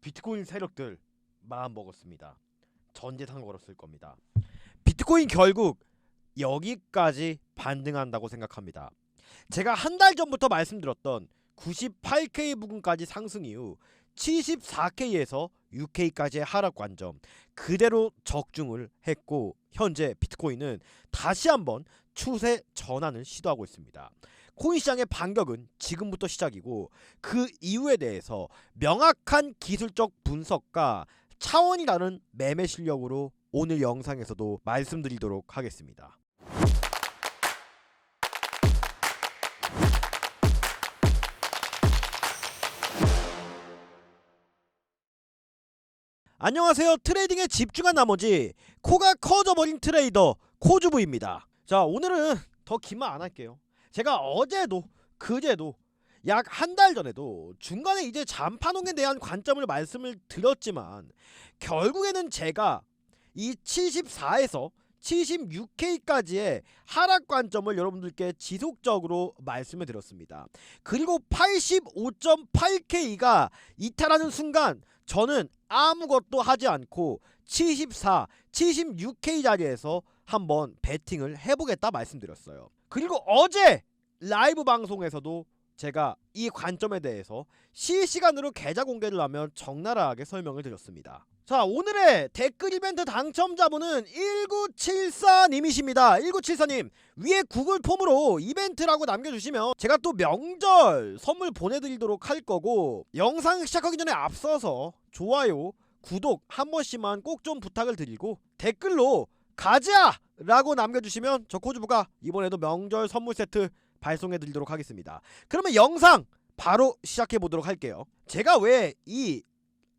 비트코인 세력들 마음먹었습니다. 전 재산 걸었을 겁니다. 비트코인 결국 여기까지 반등한다고 생각합니다. 제가 한 달 전부터 말씀드렸던 98K 부근까지 상승 이후 74K에서 6K까지의 하락 관점 그대로 적중을 했고, 현재 비트코인은 다시 한번 추세 전환을 시도하고 있습니다. 코인 시장의 반격은 지금부터 시작이고, 그 이유에 대해서 명확한 기술적 분석과 차원이 다른 매매 실력으로 오늘 영상에서도 말씀드리도록 하겠습니다. 안녕하세요. 트레이딩에 집중한 나머지 코가 커져버린 트레이더 코주부입니다. 자, 오늘은 더 긴 말 안 할게요. 제가 어제도 그제도 약 한 달 전에도 중간에 이제 잔판홍에 대한 관점을 말씀을 드렸지만, 결국에는 제가 이 74에서 76K까지의 하락 관점을 여러분들께 지속적으로 말씀을 드렸습니다. 그리고 85.8K가 이탈하는 순간 저는 아무것도 하지 않고 74, 76K 자리에서 한번 베팅을 해보겠다 말씀드렸어요. 그리고 어제 라이브 방송에서도 제가 이 관점에 대해서 실시간으로 계좌 공개를 하면 적나라하게 설명을 드렸습니다. 자, 오늘의 댓글 이벤트 당첨자분은 1974님이십니다. 1974님, 위에 구글 폼으로 이벤트라고 남겨주시면 제가 또 명절 선물 보내드리도록 할 거고, 영상 시작하기 전에 앞서서 좋아요, 구독 한 번씩만 꼭 좀 부탁을 드리고, 댓글로 가자! 라고 남겨주시면 저 코주부가 이번에도 명절 선물 세트 발송해드리도록 하겠습니다. 그러면 영상 바로 시작해보도록 할게요. 제가 왜 이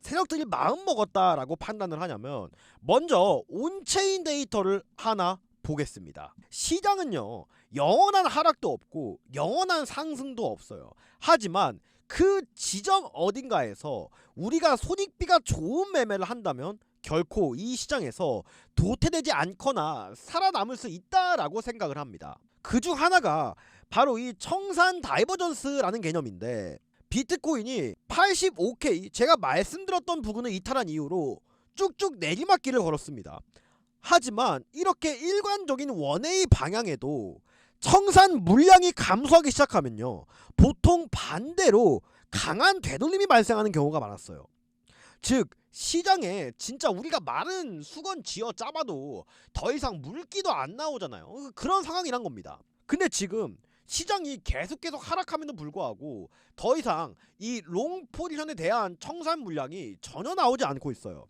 세력들이 마음먹었다라고 판단을 하냐면, 먼저 온체인 데이터를 하나 보겠습니다. 시장은요, 영원한 하락도 없고 영원한 상승도 없어요. 하지만 그 지점 어딘가에서 우리가 손익비가 좋은 매매를 한다면 결코 이 시장에서 도태되지 않거나 살아남을 수 있다라고 생각을 합니다. 그중 하나가 바로 이 청산 다이버전스라는 개념인데, 비트코인이 85K, 제가 말씀드렸던 부분을 이탈한 이후로 쭉쭉 내리막길을 걸었습니다. 하지만 이렇게 일관적인 원웨이 방향에도 청산 물량이 감소하기 시작하면요, 보통 반대로 강한 되돌림이 발생하는 경우가 많았어요. 즉, 시장에 진짜 우리가 많은 수건 쥐어 짜봐도 더 이상 물기도 안 나오잖아요. 그런 상황이란 겁니다. 근데 지금 시장이 계속 하락함에도 불구하고 더 이상 이 롱 포지션에 대한 청산 물량이 전혀 나오지 않고 있어요.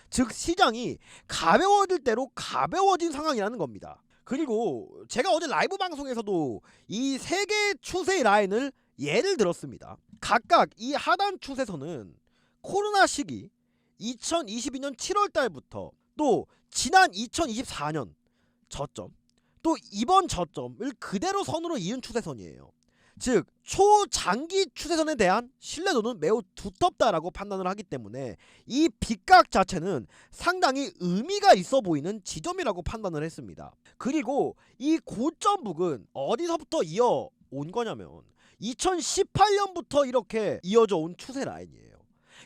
즉, 시장이 가벼워질 대로 가벼워진 상황이라는 겁니다. 그리고 제가 어제 라이브 방송에서도 이 세 개의 추세 라인을 예를 들었습니다. 각각 이 하단 추세선은 코로나 시기 2022년 7월달부터 또 지난 2024년 저점, 또 이번 저점을 그대로 선으로 이은 추세선이에요. 즉, 초장기 추세선에 대한 신뢰도는 매우 두텁다라고 판단을 하기 때문에 이 빗각 자체는 상당히 의미가 있어 보이는 지점이라고 판단을 했습니다. 그리고 이 고점 부근 어디서부터 이어온 거냐면 2018년부터 이렇게 이어져 온 추세 라인이에요.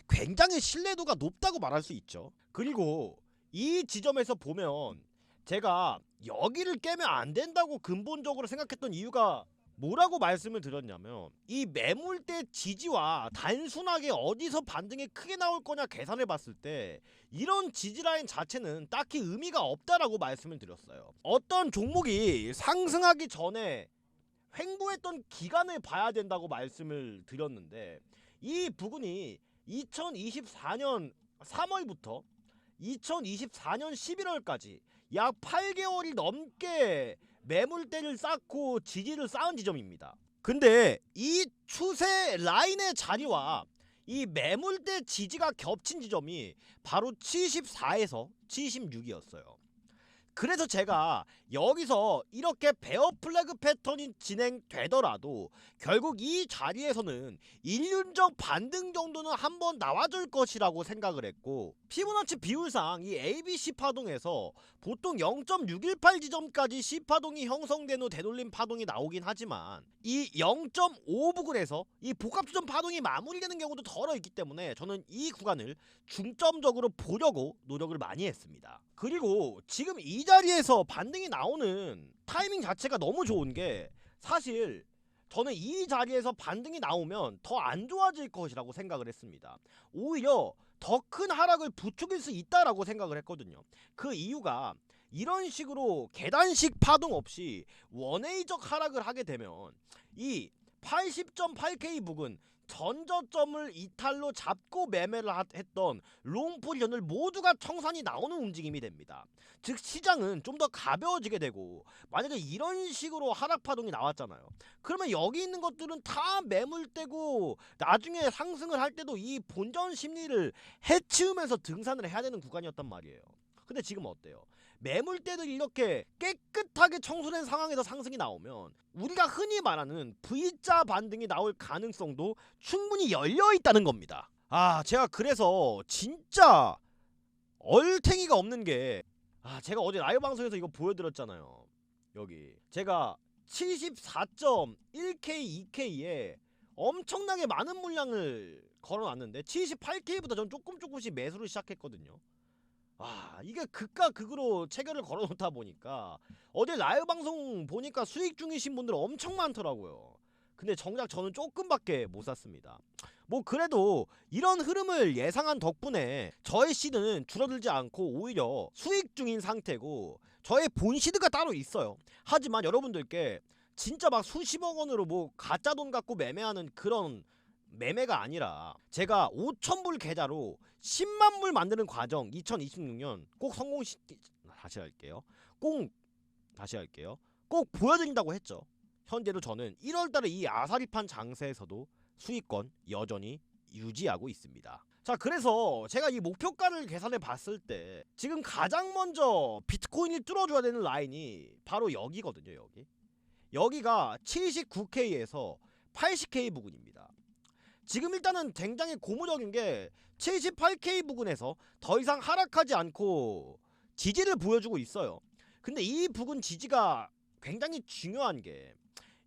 굉장히 신뢰도가 높다고 말할 수 있죠. 그리고 이 지점에서 보면 제가 여기를 깨면 안 된다고 근본적으로 생각했던 이유가 뭐라고 말씀을 드렸냐면, 이 매물대 지지와 단순하게 어디서 반등이 크게 나올 거냐 계산해 봤을 때 이런 지지라인 자체는 딱히 의미가 없다라고 말씀을 드렸어요. 어떤 종목이 상승하기 전에 횡보했던 기간을 봐야 된다고 말씀을 드렸는데, 이 부분이 2024년 3월부터 2024년 11월까지 약 8개월이 넘게 매물대를 쌓고 지지를 쌓은 지점입니다. 근데 이 추세 라인의 자리와 이 매물대 지지가 겹친 지점이 바로 74에서 76이었어요. 그래서 제가 여기서 이렇게 베어 플래그 패턴이 진행되더라도 결국 이 자리에서는 일륜적 반등 정도는 한번 나와줄 것이라고 생각을 했고, 피보나치 비율상 이 ABC 파동에서 보통 0.618 지점까지 C파동이 형성된 후 되돌림 파동이 나오긴 하지만 이 0.5 부근에서 이 복합주점 파동이 마무리되는 경우도 덜어 있기 때문에 저는 이 구간을 중점적으로 보려고 노력을 많이 했습니다. 그리고 지금 이 자리에서 반등이 나오는 타이밍 자체가 너무 좋은 게, 사실 저는 이 자리에서 반등이 나오면 더 안 좋아질 것이라고 생각을 했습니다. 오히려 더 큰 하락을 부추길 수 있다라고 생각을 했거든요. 그 이유가 이런 식으로 계단식 파동 없이 원웨이적 하락을 하게 되면 이 80.8K 부근 전저점을 이탈로 잡고 매매를 했던 롱 포지션을 모두가 청산이 나오는 움직임이 됩니다. 즉 시장은 좀 더 가벼워지게 되고, 만약에 이런 식으로 하락 파동이 나왔잖아요. 그러면 여기 있는 것들은 다 매물대고 나중에 상승을 할 때도 이 본전 심리를 해치우면서 등산을 해야 되는 구간이었단 말이에요. 근데 지금 어때요? 매물대들이 이렇게 깨끗하게 청소된 상황에서 상승이 나오면 우리가 흔히 말하는 V자 반등이 나올 가능성도 충분히 열려있다는 겁니다. 제가 그래서 진짜 얼탱이가 없는 게, 제가 어제 라이브 방송에서 이거 보여드렸잖아요. 여기 제가 74.1K, 2K에 엄청나게 많은 물량을 걸어놨는데 78K보다 전 조금씩 매수를 시작했거든요. 이게 극과 극으로 체결을 걸어놓다 보니까 어제 라이브 방송 보니까 수익 중이신 분들 엄청 많더라고요. 근데 정작 저는 조금밖에 못 샀습니다. 뭐 그래도 이런 흐름을 예상한 덕분에 저의 시드는 줄어들지 않고 오히려 수익 중인 상태고, 저의 본 시드가 따로 있어요. 하지만 여러분들께 진짜 막 수십억 원으로 뭐 가짜 돈 갖고 매매하는 그런 매매가 아니라, 제가 5,000불 계좌로 10만 불 만드는 과정 2026년 꼭 다시 할게요. 꼭 보여드린다고 했죠. 현재로 저는 1월달에 이 아사리판 장세에서도 수익권 여전히 유지하고 있습니다. 자, 그래서 제가 이 목표가를 계산해 봤을 때 지금 가장 먼저 비트코인이 뚫어줘야 되는 라인이 바로 여기거든요. 여기가 79K에서 80K 부근입니다. 지금 일단은 굉장히 고무적인 게 78K 부근에서 더 이상 하락하지 않고 지지를 보여주고 있어요. 근데 이 부근 지지가 굉장히 중요한 게,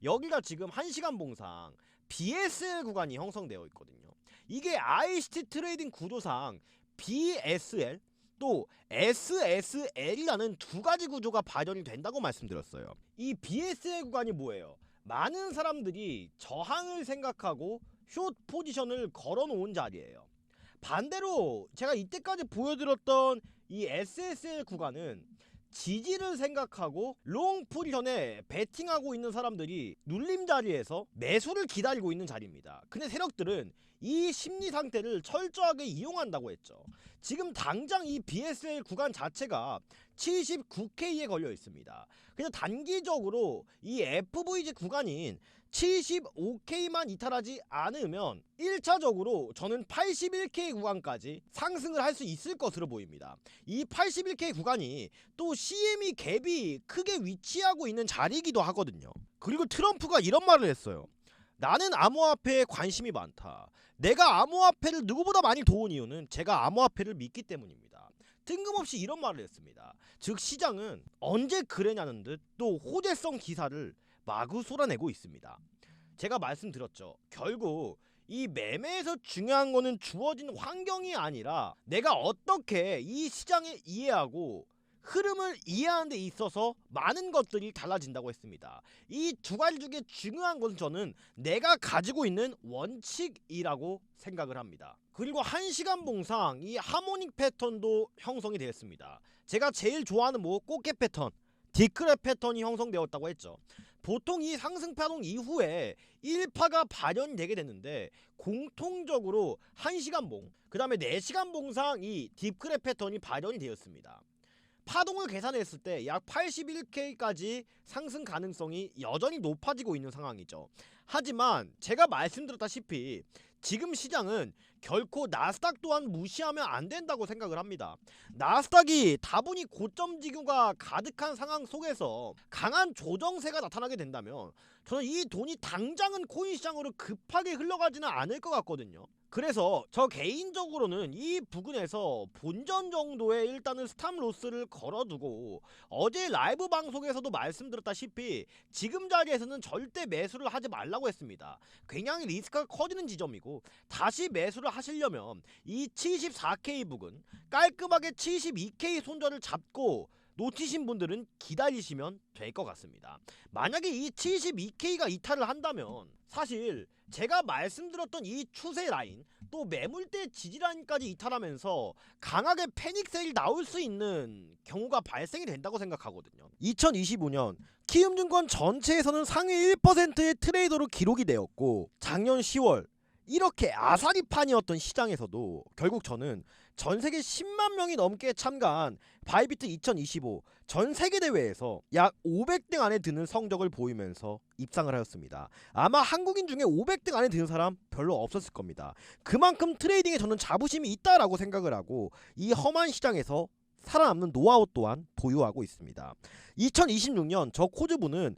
여기가 지금 1시간 봉상 BSL 구간이 형성되어 있거든요. 이게 ICT 트레이딩 구조상 BSL 또 SSL이라는 두 가지 구조가 발현이 된다고 말씀드렸어요. 이 BSL 구간이 뭐예요? 많은 사람들이 저항을 생각하고 숏 포지션을 걸어놓은 자리예요. 반대로 제가 이때까지 보여드렸던 이 SSL 구간은 지지를 생각하고 롱 포지션에 베팅하고 있는 사람들이 눌림 자리에서 매수를 기다리고 있는 자리입니다. 근데 세력들은 이 심리 상태를 철저하게 이용한다고 했죠. 지금 당장 이 BSL 구간 자체가 79K에 걸려 있습니다. 그래서 단기적으로 이 FVG 구간인 75K만 이탈하지 않으면 1차적으로 저는 81K 구간까지 상승을 할 수 있을 것으로 보입니다. 이 81K 구간이 또 CME 갭이 크게 위치하고 있는 자리이기도 하거든요. 그리고 트럼프가 이런 말을 했어요. 나는 암호화폐에 관심이 많다. 내가 암호화폐를 누구보다 많이 도운 이유는 제가 암호화폐를 믿기 때문입니다. 뜬금없이 이런 말을 했습니다. 즉 시장은 언제 그래냐는 듯 또 호재성 기사를 마구 쏟아내고 있습니다. 제가 말씀드렸죠. 결국 이 매매에서 중요한 거는 주어진 환경이 아니라 내가 어떻게 이 시장을 이해하고 흐름을 이해하는 데 있어서 많은 것들이 달라진다고 했습니다. 이 두 가지 중에 중요한 것은 저는 내가 가지고 있는 원칙이라고 생각을 합니다. 그리고 1시간 봉상 이 하모닉 패턴도 형성이 되었습니다. 제가 제일 좋아하는 꽃게 패턴, 디크랩 패턴이 형성되었다고 했죠. 보통 이 상승 파동 이후에 1파가 발현이 되게 되는데 공통적으로 1시간 봉, 그 다음에 4시간 봉상 이 딥크랩 패턴이 발현이 되었습니다. 파동을 계산했을 때 약 81K까지 상승 가능성이 여전히 높아지고 있는 상황이죠. 하지만 제가 말씀드렸다시피 지금 시장은 결코 나스닥 또한 무시하면 안 된다고 생각을 합니다. 나스닥이 다분히 고점 지수가 가득한 상황 속에서 강한 조정세가 나타나게 된다면 저는 이 돈이 당장은 코인 시장으로 급하게 흘러가지는 않을 것 같거든요. 그래서 저 개인적으로는 이 부근에서 본전 정도의 일단은 스탑 로스를 걸어두고, 어제 라이브 방송에서도 말씀드렸다시피 지금 자리에서는 절대 매수를 하지 말라고 했습니다. 굉장히 리스크가 커지는 지점이고, 다시 매수를 하시려면 이 74K 부근 깔끔하게 72K 손절을 잡고 놓치신 분들은 기다리시면 될 것 같습니다. 만약에 이 72K가 이탈을 한다면 사실 제가 말씀드렸던 이 추세 라인, 또 매물대 지지 라인까지 이탈하면서 강하게 패닉 세일이 나올 수 있는 경우가 발생이 된다고 생각하거든요. 2025년 키움증권 전체에서는 상위 1%의 트레이더로 기록이 되었고, 작년 10월 이렇게 아사리판이었던 시장에서도 결국 저는 전세계 10만 명이 넘게 참가한 바이비트 2025 전세계 대회에서 약 500등 안에 드는 성적을 보이면서 입상을 하였습니다. 아마 한국인 중에 500등 안에 드는 사람 별로 없었을 겁니다. 그만큼 트레이딩에 저는 자부심이 있다라고 생각을 하고 이 험한 시장에서 살아남는 노하우 또한 보유하고 있습니다. 2026년 저 코즈부는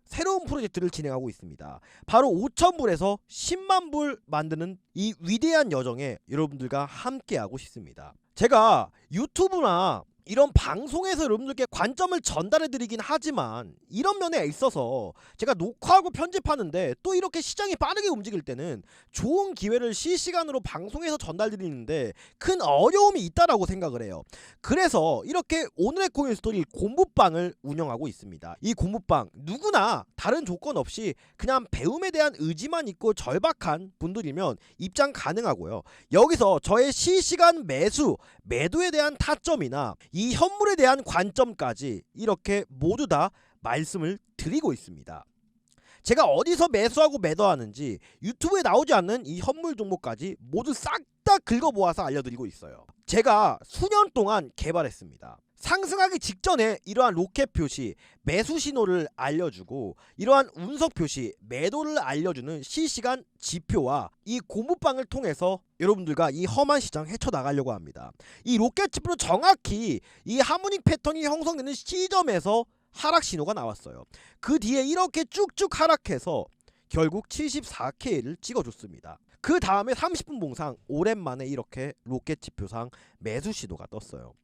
새로운 프로젝트를 진행하고 있습니다. 바로 5,000불에서 10만불 만드는 이 위대한 여정에 여러분들과 함께하고 싶습니다. 제가 유튜브나 이런 방송에서 여러분들께 관점을 전달해드리긴 하지만, 이런 면에 있어서 제가 녹화하고 편집하는데 또 이렇게 시장이 빠르게 움직일 때는 좋은 기회를 실시간으로 방송에서 전달드리는데 큰 어려움이 있다라고 생각을 해요. 그래서 이렇게 오늘의 코인 스토리 공부방을 운영하고 있습니다. 이 공부방 누구나 다른 조건 없이 그냥 배움에 대한 의지만 있고 절박한 분들이면 입장 가능하고요. 여기서 저의 실시간 매도에 대한 타점이나 이 현물에 대한 관점까지 이렇게 모두 다 말씀을 드리고 있습니다. 제가 어디서 매수하고 매도하는지, 유튜브에 나오지 않는 이 현물 종목까지 모두 싹 다 긁어모아서 알려드리고 있어요. 제가 수년 동안 개발했습니다. 상승하기 직전에 이러한 로켓 표시, 매수 신호를 알려주고, 이러한 운석 표시, 매도를 알려주는 실시간 지표와 이 공부방을 통해서 여러분들과 이 험한 시장 헤쳐나가려고 합니다. 이 로켓 지표로 정확히 이 하모닉 패턴이 형성되는 시점에서 하락 신호가 나왔어요. 그 뒤에 이렇게 쭉쭉 하락해서 결국 74K를 찍어줬습니다. 그 다음에 30분 봉상 오랜만에 이렇게 로켓 지표상 매수 신호가 떴어요.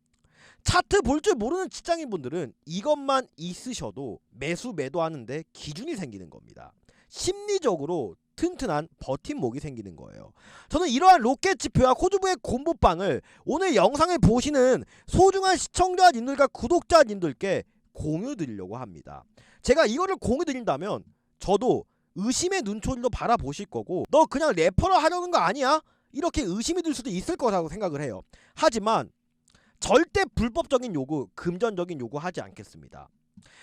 차트 볼 줄 모르는 직장인분들은 이것만 있으셔도 매수 매도하는데 기준이 생기는 겁니다. 심리적으로 튼튼한 버팀목이 생기는 거예요. 저는 이러한 로켓 지표와 코즈부의 공부방을 오늘 영상을 보시는 소중한 시청자님들과 구독자님들께 공유 드리려고 합니다. 제가 이거를 공유 드린다면 저도 의심의 눈초리로 바라보실 거고, 너 그냥 래퍼를 하려는 거 아니야? 이렇게 의심이 들 수도 있을 거라고 생각을 해요. 하지만 절대 불법적인 요구, 금전적인 요구 하지 않겠습니다.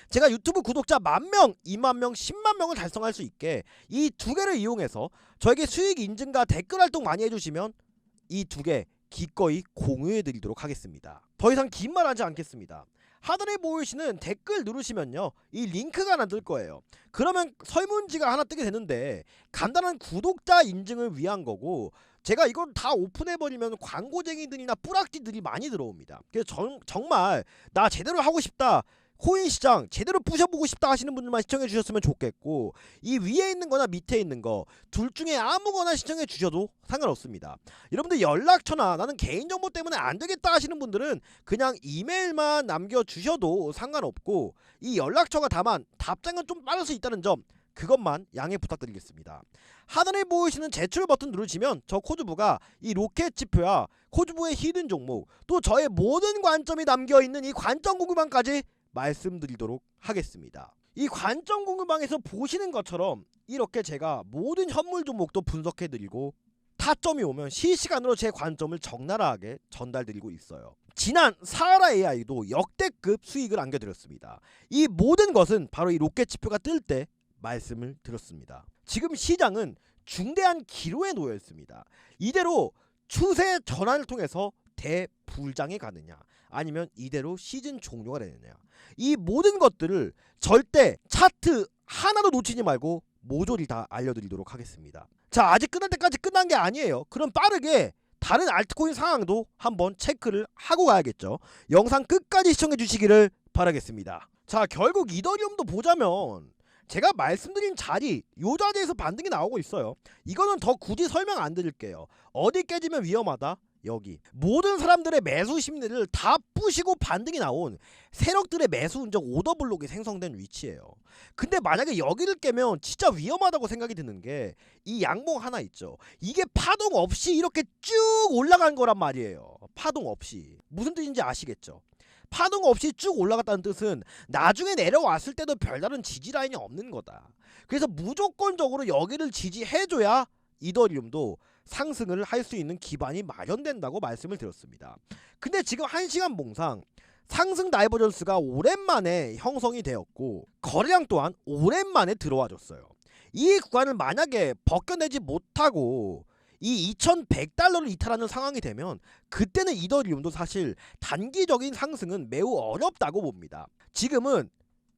제가 유튜브 구독자 10,000명, 20,000명, 100,000명을 달성할 수 있게 이 두 개를 이용해서 저에게 수익 인증과 댓글 활동 많이 해주시면 이 두 개 기꺼이 공유해 드리도록 하겠습니다. 더 이상 긴 말 하지 않겠습니다. 하단에 보이시는 댓글 누르시면요, 이 링크가 하나 뜰 거예요. 그러면 설문지가 하나 뜨게 되는데, 간단한 구독자 인증을 위한 거고, 제가 이걸 다 오픈해버리면 광고쟁이들이나 뿌락지들이 많이 들어옵니다. 그래서 정말 나 제대로 하고 싶다, 코인 시장 제대로 부셔보고 싶다 하시는 분들만 시청해 주셨으면 좋겠고, 이 위에 있는 거나 밑에 있는 거 둘 중에 아무거나 시청해 주셔도 상관없습니다. 여러분들 연락처나 나는 개인정보 때문에 안 되겠다 하시는 분들은 그냥 이메일만 남겨주셔도 상관없고, 이 연락처가 다만 답장은 좀 빠를 수 있다는 점, 그것만 양해 부탁드리겠습니다. 하단에 보이시는 제출 버튼 누르시면 저 코즈부가 이 로켓 지표야 코즈부의 히든 종목, 또 저의 모든 관점이 담겨있는 이 관점 공유방까지 말씀드리도록 하겠습니다. 이 관점 공유방에서 보시는 것처럼 이렇게 제가 모든 현물 종목도 분석해드리고, 타점이 오면 실시간으로 제 관점을 적나라하게 전달드리고 있어요. 지난 사하라 AI도 역대급 수익을 안겨드렸습니다. 이 모든 것은 바로 이 로켓 지표가 뜰 때 말씀을 드렸습니다. 지금 시장은 중대한 기로에 놓여 있습니다. 이대로 추세 전환을 통해서 대불장에 가느냐, 아니면 이대로 시즌 종료가 되느냐, 이 모든 것들을 절대 차트 하나도 놓치지 말고 모조리 다 알려드리도록 하겠습니다. 자, 아직 끝날 때까지 끝난 게 아니에요. 그럼 빠르게 다른 알트코인 상황도 한번 체크를 하고 가야겠죠. 영상 끝까지 시청해 주시기를 바라겠습니다. 자, 결국 이더리움도 보자면 제가 말씀드린 자리, 요 자리에서 반등이 나오고 있어요. 이거는 더 굳이 설명 안 드릴게요. 어디 깨지면 위험하다? 여기. 모든 사람들의 매수 심리를 다 부시고 반등이 나온 세력들의 매수 운적 오더블록이 생성된 위치예요. 근데 만약에 여기를 깨면 진짜 위험하다고 생각이 드는 게 이 양봉 하나 있죠. 이게 파동 없이 이렇게 쭉 올라간 거란 말이에요. 파동 없이. 무슨 뜻인지 아시겠죠? 파동 없이 쭉 올라갔다는 뜻은 나중에 내려왔을 때도 별다른 지지 라인이 없는 거다. 그래서 무조건적으로 여기를 지지해줘야 이더리움도 상승을 할 수 있는 기반이 마련된다고 말씀을 드렸습니다. 근데 지금 1시간 봉상 상승 다이버전스가 오랜만에 형성이 되었고 거래량 또한 오랜만에 들어와줬어요. 이 구간을 만약에 벗겨내지 못하고 이 2100달러를 이탈하는 상황이 되면 그때는 이더리움도 사실 단기적인 상승은 매우 어렵다고 봅니다. 지금은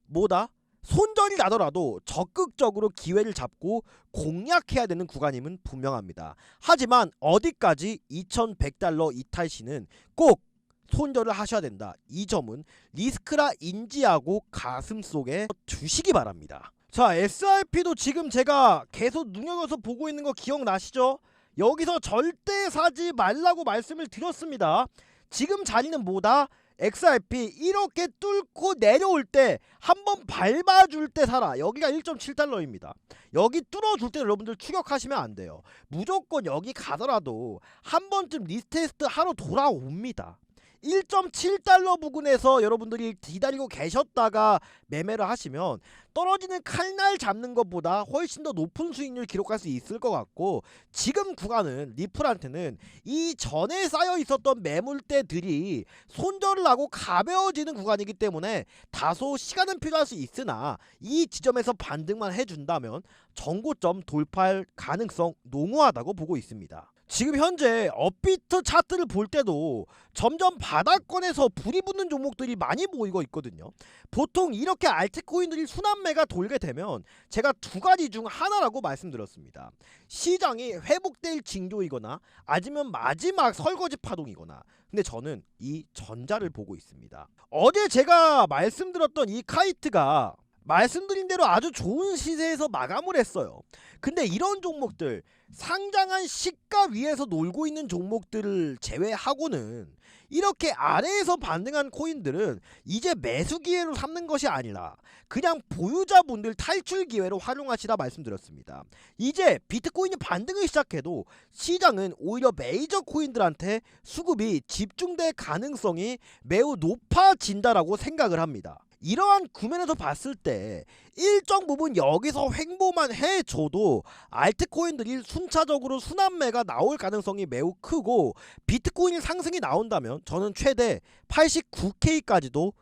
뭐다? 손절이 나더라도 적극적으로 기회를 잡고 공략해야 되는 구간임은 분명합니다. 하지만 어디까지 2100달러 이탈 시는 꼭 손절을 하셔야 된다. 이 점은 리스크라 인지하고 가슴속에 두시기 바랍니다. 자, SRP도 지금 제가 계속 눈여겨서 보고 있는 거 기억나시죠? 여기서 절대 사지 말라고 말씀을 드렸습니다. 지금 자리는 뭐다? XRP 이렇게 뚫고 내려올 때 한번 밟아줄 때 사라. 여기가 1.7달러입니다. 여기 뚫어줄 때 여러분들 추격하시면 안 돼요. 무조건 여기 가더라도 한 번쯤 리스테스트 하러 돌아옵니다. 1.7달러 부근에서 여러분들이 기다리고 계셨다가 매매를 하시면 떨어지는 칼날 잡는 것보다 훨씬 더 높은 수익률 기록할 수 있을 것 같고, 지금 구간은 리플한테는 이 전에 쌓여 있었던 매물대들이 손절을 하고 가벼워지는 구간이기 때문에 다소 시간은 필요할 수 있으나 이 지점에서 반등만 해준다면 정고점 돌파할 가능성 농후하다고 보고 있습니다. 지금 현재 업비트 차트를 볼 때도 점점 바닥권에서 불이 붙는 종목들이 많이 보이고 있거든요. 보통 이렇게 알트코인들이 순환매가 돌게 되면 제가 두 가지 중 하나라고 말씀드렸습니다. 시장이 회복될 징조이거나 아니면 마지막 설거지 파동이거나. 근데 저는 이 전자를 보고 있습니다. 어제 제가 말씀드렸던 이 카이트가 말씀드린 대로 아주 좋은 시세에서 마감을 했어요. 근데 이런 종목들, 상장한 시가 위에서 놀고 있는 종목들을 제외하고는 이렇게 아래에서 반등한 코인들은 이제 매수 기회로 삼는 것이 아니라 그냥 보유자분들 탈출 기회로 활용하시라 말씀드렸습니다. 이제 비트코인이 반등을 시작해도 시장은 오히려 메이저 코인들한테 수급이 집중될 가능성이 매우 높아진다라고 생각을 합니다. 이러한 구면에서 봤을 때 일정 부분 여기서 횡보만 해줘도 알트코인들이 순차적으로 순환매가 나올 가능성이 매우 크고, 비트코인 상승이 나온다면 저는 최대 89K까지도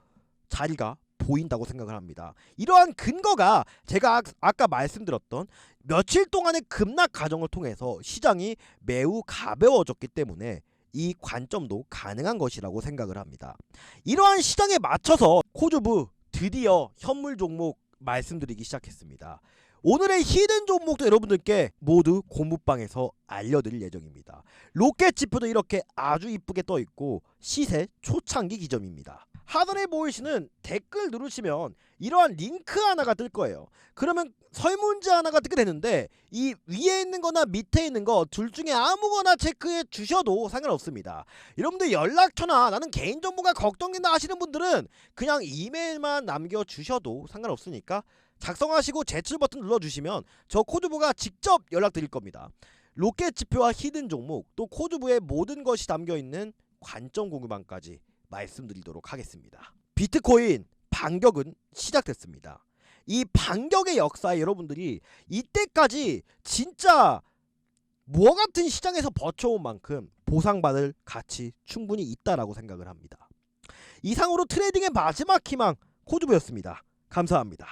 자리가 보인다고 생각을 합니다. 이러한 근거가 제가 아까 말씀드렸던 며칠 동안의 급락 과정을 통해서 시장이 매우 가벼워졌기 때문에 이 관점도 가능한 것이라고 생각을 합니다. 이러한 시장에 맞춰서 코주브 드디어 현물 종목 말씀드리기 시작했습니다. 오늘의 히든 종목도 여러분들께 모두 고무방에서 알려드릴 예정입니다. 로켓 지표도 이렇게 아주 이쁘게 떠있고 시세 초창기 기점입니다. 하단에 보이시는 댓글 누르시면 이러한 링크 하나가 뜰 거예요. 그러면 설문지 하나가 뜨게 되는데 이 위에 있는 거나 밑에 있는 거 둘 중에 아무거나 체크해 주셔도 상관없습니다. 여러분들 연락처나 나는 개인정보가 걱정된다 하시는 분들은 그냥 이메일만 남겨주셔도 상관없으니까 작성하시고 제출 버튼 눌러주시면 저 코드부가 직접 연락드릴 겁니다. 로켓 지표와 히든 종목, 또 코드부의 모든 것이 담겨있는 관점 공유방까지 말씀드리도록 하겠습니다. 비트코인 반격은 시작됐습니다. 이 반격의 역사에 여러분들이 이때까지 진짜 무어 같은 시장에서 버텨온 만큼 보상받을 가치 충분히 있다라고 생각을 합니다. 이상으로 트레이딩의 마지막 희망 코드부였습니다. 감사합니다.